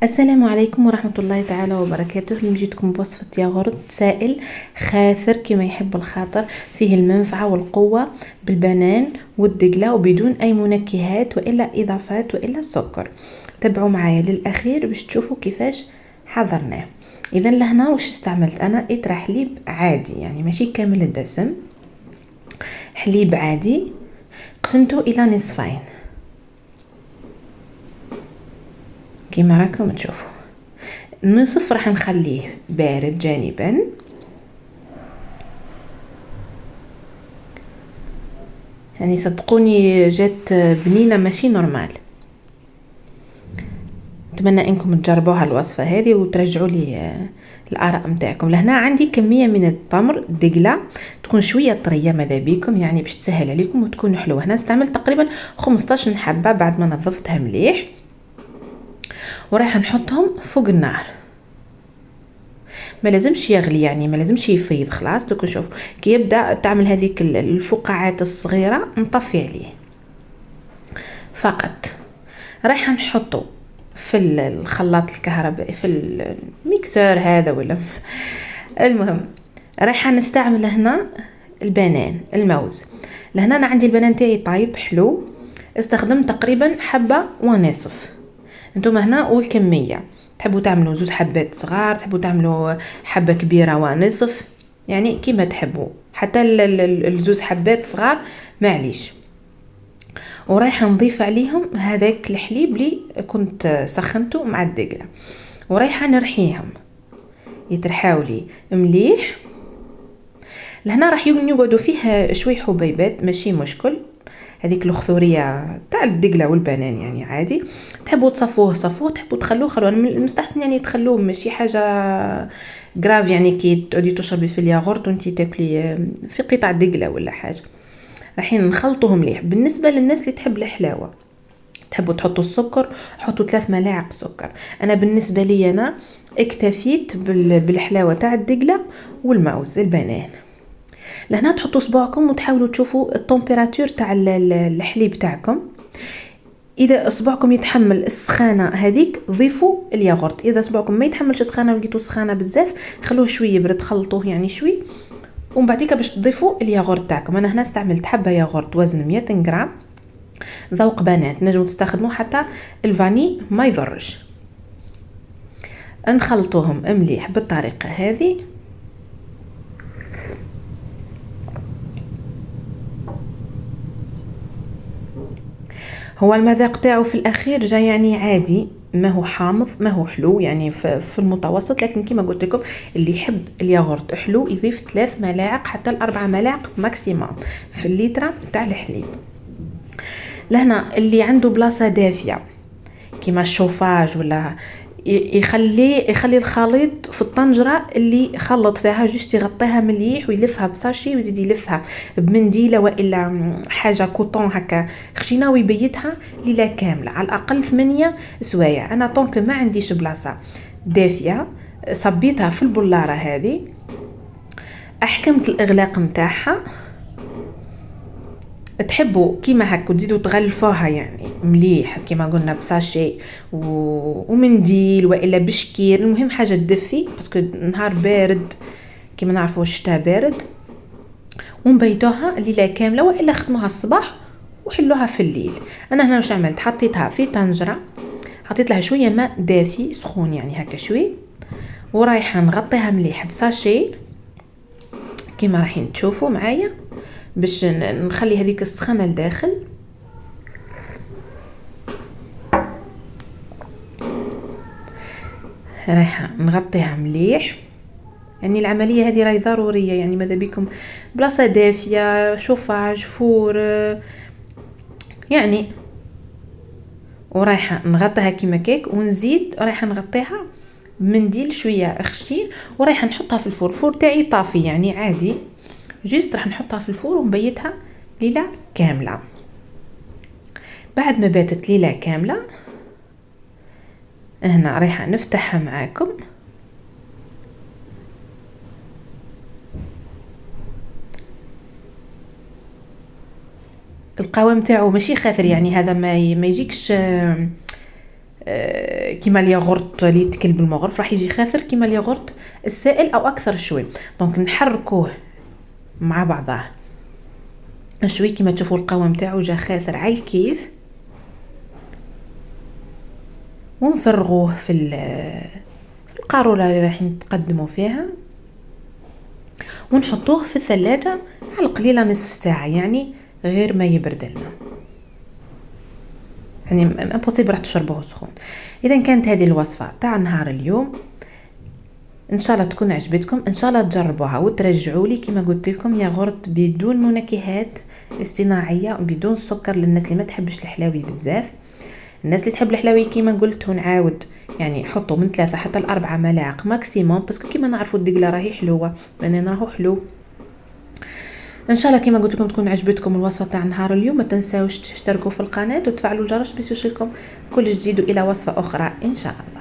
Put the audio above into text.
السلام عليكم ورحمة الله تعالى وبركاته. اليوم جيتكم بوصفة ياغورت سائل خاثر كما يحب الخاطر، فيه المنفعة والقوة بالبنان والدقلة وبدون أي منكهات وإلا إضافات وإلا سكر. تابعوا معايا للأخير باش تشوفوا كيفاش حضرناه. إذا لهنا واش استعملت أنا؟ إطرا حليب عادي، يعني ماشي كامل الدسم، حليب عادي قسمته إلى نصفين كما راكم تشوفوا. نصف راح نخليه بارد جانبا، يعني صدقوني جات بنينه ماشي نورمال. نتمنى انكم تجربوها الوصفه هذه وترجعوا لي الاراء نتاعكم. لهنا عندي كميه من التمر دقله تكون شويه طريه ماذا بيكم، يعني باش تسهل عليكم وتكون حلوه. هنا استعملت تقريبا 15 حبه بعد ما نظفتها مليح، وراح نحطهم فوق النار. ما لازمش يغلي، يعني ما لازمش يفيض. خلاص دوك نشوف كي يبدا تعمل هذيك الفقاعات الصغيره نطفي عليه فقط. رايحه نحطه في الخلاط الكهربائي، في الميكسور هذا ولا المهم رايحه نستعمل هنا البنان الموز. لهنا انا عندي البنان تاعي طيب حلو، استخدمت تقريبا حبه ونصف. انتم هنا والكميه تحبوا تعملوا 2 حبات صغار، تحبوا تعملوا حبه كبيره ونصف، يعني كيما تحبوا. حتى الزوز حبات صغار معليش. ورايحه نضيف عليهم هذاك الحليب اللي كنت سخنته مع الدقله، ورايحه نرحيهم يترحاو لي مليح. لهنا راح يقعدوا فيه شوي حبيبات ماشي مشكل، هذيك الخثوريه تاع الدقله والبنان يعني عادي. تحبوا تصفوه صفوه، تحبوا تخلوه خلوه. المستحسن يعني تخلوه، ماشي حاجه غراف يعني كي تقعدي تشربي في الياغورت وانتي تاكلي في قطع دقله ولا حاجه. رايحين نخلطوهم مليح. بالنسبه للناس اللي تحب الحلاوه تحبوا تحطوا السكر، حطوا 3 ملاعق سكر. انا بالنسبه لي انا اكتفيت بالحلاوه تاع الدقله والموز البنان. لهنا تحطوا صباعكم وتحاولوا تشوفوا التمبيراتور تاع الحليب تاعكم. اذا اصبعكم يتحمل السخانه هذيك ضيفوا الياغورت، اذا اصبعكم ما يتحملش السخانه ولقيتوا سخانه بزاف خلوه شويه يبرد، خلطوه يعني شوي ومن بعديك باش تضيفوا الياغورت تاعكم. انا هنا استعملت حبه ياغورت وزن 200 غرام ذوق بنات، نجموا تستخدموا حتى الفاني ما يضرش. نخلطوهم مليح بالطريقه هذه. هو المذاق تاعو في الاخير جاي يعني عادي، ما هو حامض ما هو حلو، يعني في المتوسط. لكن كما قلت لكم اللي يحب الياغورت حلو يضيف 3 ملاعق حتى 4 ملاعق ماكسيموم في الليتر تاع الحليب. لهنا اللي عنده بلاصه دافيه كيما الشوفاج ولا يخلي الخليط في الطنجره اللي خلط فيها، جوست يغطيها مليح ويلفها بساشي ويزيد يلفها بمنديله والا حاجه كوطون هكا خشينه ويبيتها ليله كامله على الاقل 8 سوايع. انا طونك ما عنديش بلاصه دافيه صبيتها في البلاره هذه، احكمت الاغلاق نتاعها. تحبوا كيما هكا تزيدوا تغلفوها يعني مليح كيما قلنا بساشي ومنديل والا بشكير، المهم حاجه تدفي باسكو نهار بارد كيما نعرفوا الشتاء بارد. ونبيتوها ليله كامله والا خدموها الصباح وحلوها في الليل. انا هنا واش عملت؟ حطيتها في طنجره، حطيت لها شويه ماء دافي سخون يعني هكا شوي، ورايحه نغطيها مليح بساشي كيما راحين تشوفوا معايا باش نخلي هذيك السخانه لداخل. رايحه نغطيها مليح، يعني العمليه هذه راهي ضروريه، يعني ماذا بكم بلاصه دافيه شوفاج فور يعني. ورايحه نغطيها كيما كيك ونزيد رايحه نغطيها بمنديل شويه خشين، ورايحه نحطها في الفور. الفور تاعي طافي يعني عادي، جيست راح نحطها في الفور ونبيتها ليله كامله. بعد ما باتت ليله كامله هنا رايحه نفتحها معاكم. القوام تاعو ماشي خاثر، يعني هذا ما يجيكش كيما الياغورت اللي يتكل بالمغرف راح يجي خاثر كيما الياغورت السائل او اكثر شوي. دونك نحركوه مع بعضه شوي كيما تشوفوا القوام تاعو جا خاثر على الكيف، ونفرغوه في القارورة اللي راح نتقدموا فيها، ونحطوه في الثلاجة على القليلة نصف ساعة، يعني غير ما يبرد لنا، يعني امبوسيبل راح تشربوه سخون. اذا كانت هذه الوصفة تاع نهار اليوم ان شاء الله تكون عجبتكم، ان شاء الله تجربوها وترجعوا لي كما قلت لكم ياغورت بدون منكهات اصطناعيه وبدون سكر للناس اللي ما تحبش الحلاوي بزاف. الناس اللي تحب الحلاوي كيما قلت ونعاود يعني حطوا من 3 حتى 4 ملاعق ماكسيموم، باسكو كيما نعرفوا الدقله راهي حلوه، بنين راهو حلو. ان شاء الله كما قلت لكم تكون عجبتكم الوصفه تاع نهار اليوم. ما تنساوش تشتركوا في القناه وتفعلوا الجرس باش يوصلكم كل جديد، والى وصفه اخرى ان شاء الله.